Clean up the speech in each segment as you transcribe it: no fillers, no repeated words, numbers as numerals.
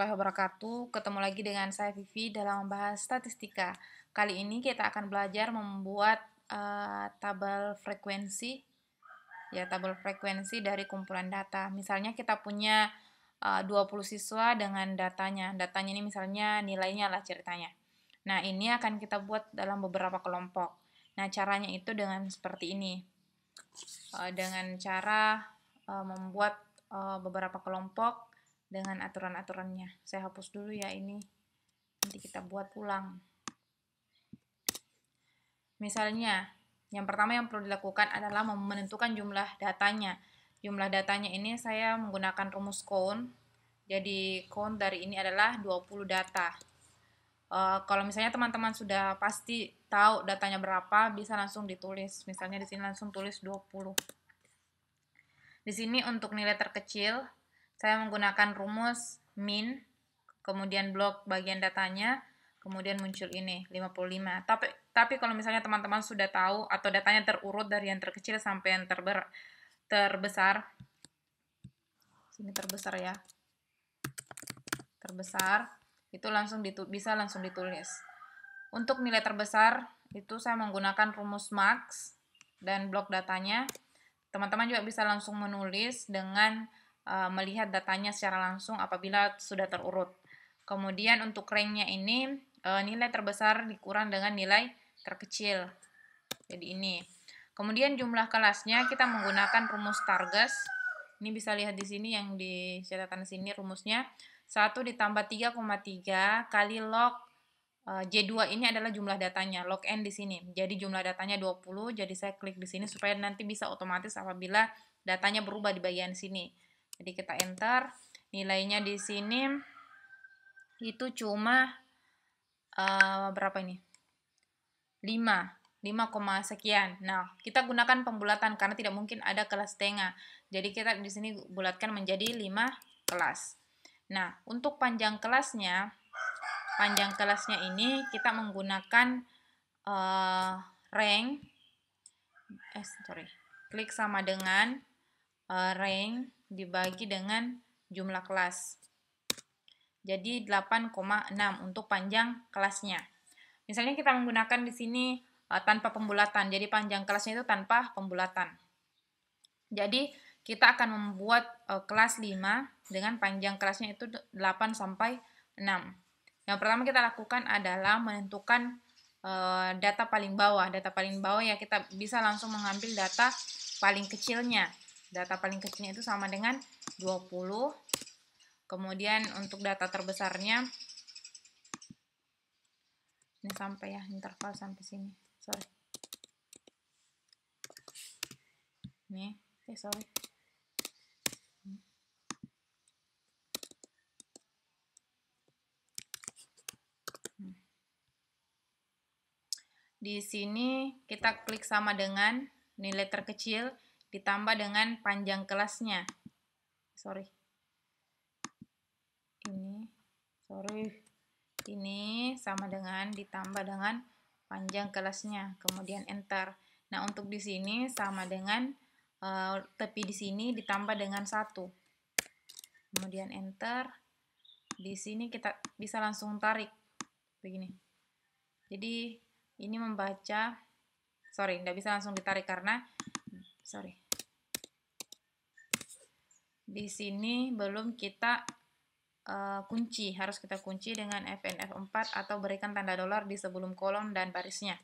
wabarakatuh. Ketemu lagi dengan saya Vivi dalam membahas statistika. Kali ini kita akan belajar membuat tabel frekuensi, tabel frekuensi dari kumpulan data. Misalnya kita punya 20 siswa dengan datanya. Datanya ini misalnya nilainya lah ceritanya. Nah, ini akan kita buat dalam beberapa kelompok. Nah, caranya itu dengan seperti ini. Dengan cara membuat beberapa kelompok dengan aturan-aturannya. Saya hapus dulu ya ini. Nanti kita buat ulang. Misalnya, yang pertama yang perlu dilakukan adalah menentukan jumlah datanya. Jumlah datanya ini saya menggunakan rumus count. Jadi count dari ini adalah 20 data. Kalau misalnya teman-teman sudah pasti tahu datanya berapa, bisa langsung ditulis. Misalnya di sini langsung tulis 20. Di sini untuk nilai terkecil, saya menggunakan rumus min, kemudian blok bagian datanya, kemudian muncul ini 55. Tapi kalau misalnya teman-teman sudah tahu atau datanya terurut dari yang terkecil sampai yang terbesar, sini terbesar ya, terbesar itu bisa langsung ditulis. Untuk nilai terbesar itu saya menggunakan rumus max dan blok datanya. Teman-teman juga bisa langsung menulis dengan melihat datanya secara langsung apabila sudah terurut. Kemudian untuk ranknya ini nilai terbesar dikurang dengan nilai terkecil. Jadi ini. Kemudian jumlah kelasnya kita menggunakan rumus Targes. Ini bisa lihat di sini yang di catatan sini rumusnya. 1 ditambah 3,3 kali log J2 ini adalah jumlah datanya, log N di sini. Jadi jumlah datanya 20, jadi saya klik di sini supaya nanti bisa otomatis apabila datanya berubah di bagian sini. Jadi kita enter, nilainya di sini itu cuma berapa ini? 5 sekian. Nah, kita gunakan pembulatan karena tidak mungkin ada kelas setengah. Jadi kita di sini bulatkan menjadi 5 kelas. Nah, untuk panjang kelasnya ini kita menggunakan rank, klik sama dengan rank dibagi dengan jumlah kelas. Jadi 8,6 untuk panjang kelasnya. Misalnya kita menggunakan di sini tanpa pembulatan, jadi panjang kelasnya itu tanpa pembulatan. Jadi kita akan membuat kelas 5 dengan panjang kelasnya itu 8 sampai 6. Yang pertama kita lakukan adalah menentukan data paling bawah. Data paling bawah ya kita bisa langsung mengambil data paling kecilnya. Data paling kecilnya itu sama dengan 20. Kemudian untuk data terbesarnya ini sampai ya, interval sampai sini. Sorry. Nih, sorry. Di sini kita klik sama dengan nilai terkecil ditambah dengan panjang kelasnya. Sorry. Ini sama dengan ditambah dengan panjang kelasnya, kemudian enter. Nah, untuk di sini sama dengan tepi di sini ditambah dengan 1. Kemudian enter. Di sini kita bisa langsung tarik begini. Jadi ini membaca, tidak bisa langsung ditarik karena di sini belum kita kunci, harus kita kunci dengan Fn F4 atau berikan tanda dolar di sebelum kolom dan barisnya.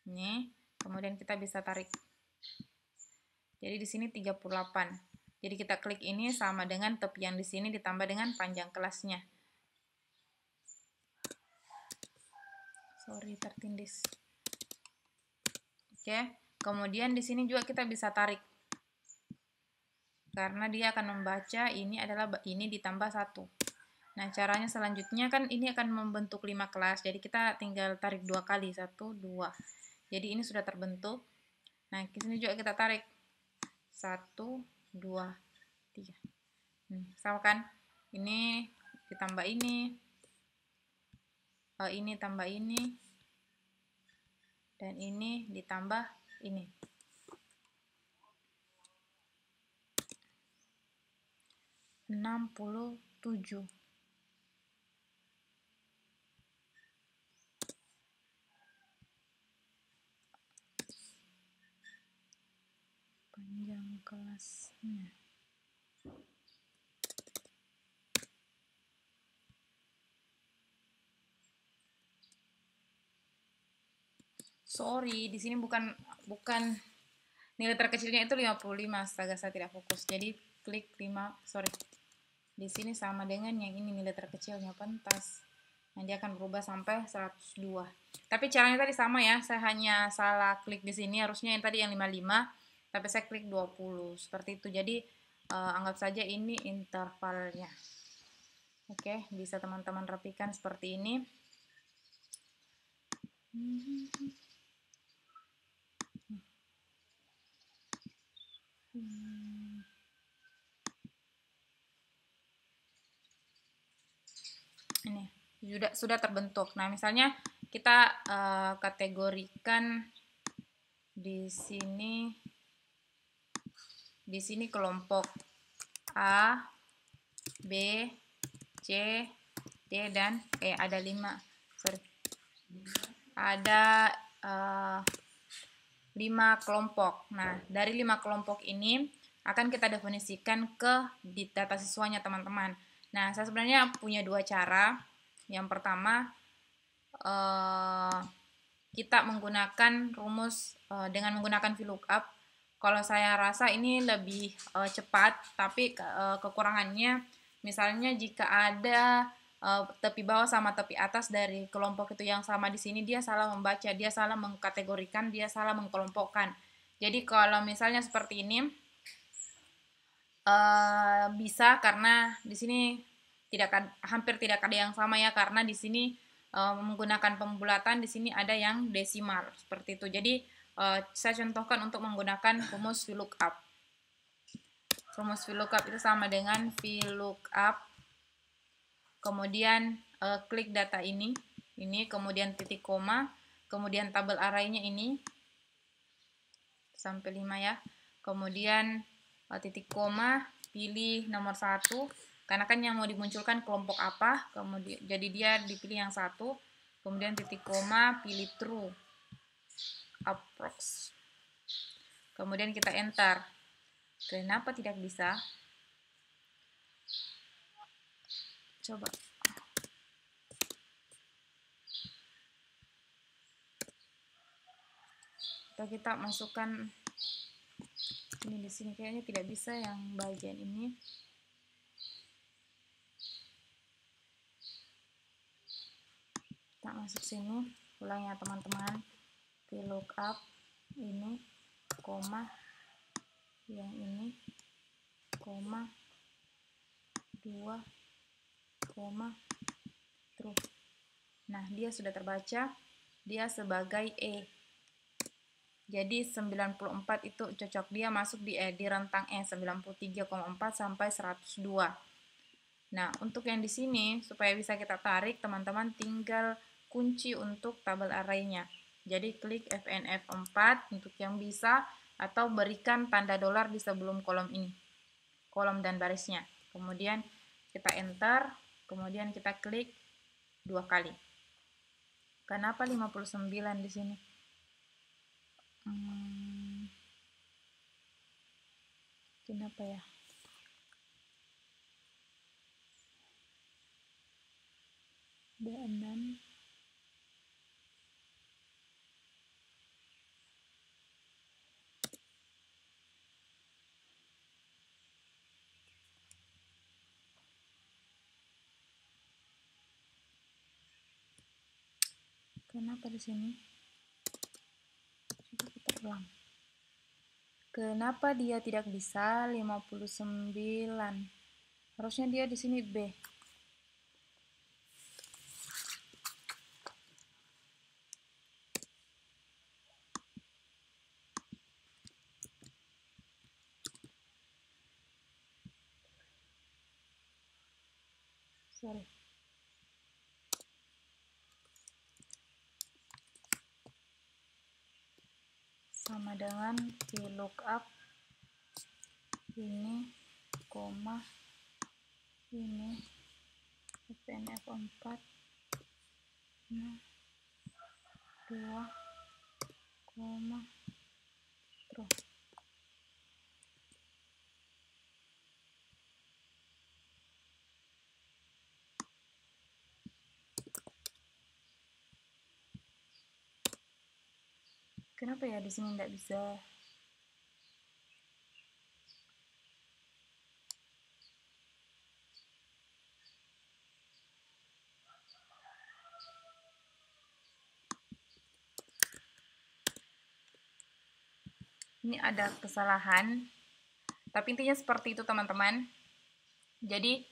Ini, kemudian kita bisa tarik. Jadi di sini 38. Jadi kita klik ini sama dengan tepi yang di sini ditambah dengan panjang kelasnya. Tertindis. Oke, kemudian di sini juga kita bisa tarik. Karena dia akan membaca ini adalah ini ditambah 1. Nah, caranya selanjutnya kan ini akan membentuk 5 kelas. Jadi kita tinggal tarik 2 kali, 1, 2. Jadi ini sudah terbentuk. Nah, di sini juga kita tarik 1, 2, 3. Sama kan? Ini ditambah ini tambah ini, dan ini ditambah ini. 67. kelasnya. Sorry, di sini bukan nilai terkecilnya itu 55. Astaga, saya tidak fokus. Jadi klik 5, sorry. Di sini sama dengan yang ini nilai terkecilnya, pentas. Nanti akan berubah sampai 102. Tapi caranya tadi sama ya. Saya hanya salah klik di sini, harusnya yang tadi yang 55, tapi saya klik 20. Seperti itu. Jadi anggap saja ini intervalnya. Oke, bisa teman-teman rapikan seperti ini. Ini sudah terbentuk. Nah, misalnya kita kategorikan di sini kelompok A, B, C, D, dan E. Ada 5. Sorry. Ada 5 kelompok. Nah, dari 5 kelompok ini akan kita definisikan ke di data siswanya, teman-teman. Nah, saya sebenarnya punya 2 cara. Yang pertama, kita menggunakan rumus dengan menggunakan VLOOKUP. Kalau saya rasa ini lebih cepat, tapi kekurangannya misalnya jika ada tepi bawah sama tepi atas dari kelompok itu yang sama di sini, dia salah membaca, dia salah mengkategorikan, dia salah mengkelompokkan. Jadi kalau misalnya seperti ini bisa, karena di sini hampir tidak ada yang sama ya, karena di sini menggunakan pembulatan, di sini ada yang desimal seperti itu. Jadi saya contohkan untuk menggunakan rumus VLOOKUP. Rumus VLOOKUP itu sama dengan VLOOKUP, kemudian klik data ini, kemudian titik koma, kemudian tabel arraynya ini sampai 5 ya, kemudian titik koma, pilih nomor 1, karena kan yang mau dimunculkan kelompok apa, kemudian jadi dia dipilih yang 1, kemudian titik koma, pilih true, approx, kemudian kita enter. Kenapa tidak bisa? Coba. Atau kita masukkan ini di sini, kayaknya tidak bisa yang bagian ini. Kita masuk sini, ulang ya teman-teman. VLOOKUP ini, koma, yang ini, koma, 2, koma, true. Nah, dia sudah terbaca, dia sebagai E. Jadi 94 itu cocok, dia masuk di rentang E, 93,4 sampai 102. Nah, untuk yang di sini, supaya bisa kita tarik, teman-teman tinggal kunci untuk tabel arraynya. Jadi klik FNF4 untuk yang bisa, atau berikan tanda dolar di sebelum kolom ini, kolom dan barisnya. Kemudian kita enter, kemudian kita klik 2 kali. Kenapa 59 di sini? Kenapa ya? D6. Kenapa di sini? Coba kita ulang. Kenapa dia tidak bisa 59? Harusnya dia di sini B. Sorry. Sama dengan VLOOKUP ini, koma, ini, FNF4, 2, koma, terus. Kenapa ya di sini tidak bisa? Ini ada kesalahan. Tapi intinya seperti itu teman-teman. Jadi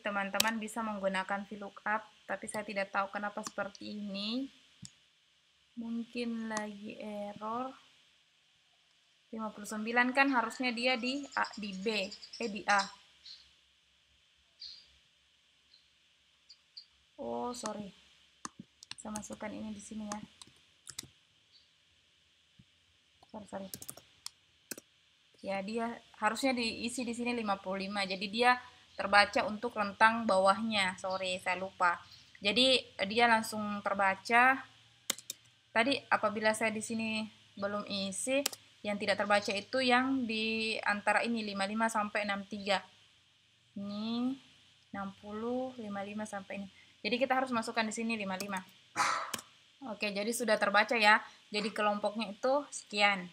teman-teman bisa menggunakan VLOOKUP, tapi saya tidak tahu kenapa seperti ini. Mungkin lagi error. 59 kan harusnya dia di B, di A. Oh, sorry. Saya masukkan ini di sini ya. Sorry. Ya, dia harusnya diisi di sini 55. Jadi dia terbaca untuk rentang bawahnya. Sorry, saya lupa. Jadi dia langsung terbaca. Tadi apabila saya di sini belum isi, yang tidak terbaca itu yang di antara ini 55 sampai 63. Ini 60, 55 sampai ini. Jadi kita harus masukkan di sini 55. Oke, jadi sudah terbaca ya. Jadi kelompoknya itu sekian.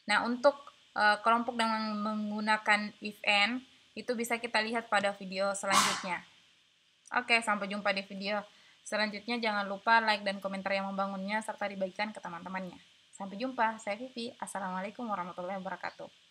Nah, untuk kelompok dengan menggunakan if and itu bisa kita lihat pada video selanjutnya. Oke, sampai jumpa di video selanjutnya. Jangan lupa like dan komentar yang membangunnya serta dibagikan ke teman-temannya. Sampai jumpa, saya Vivi. Assalamualaikum warahmatullahi wabarakatuh.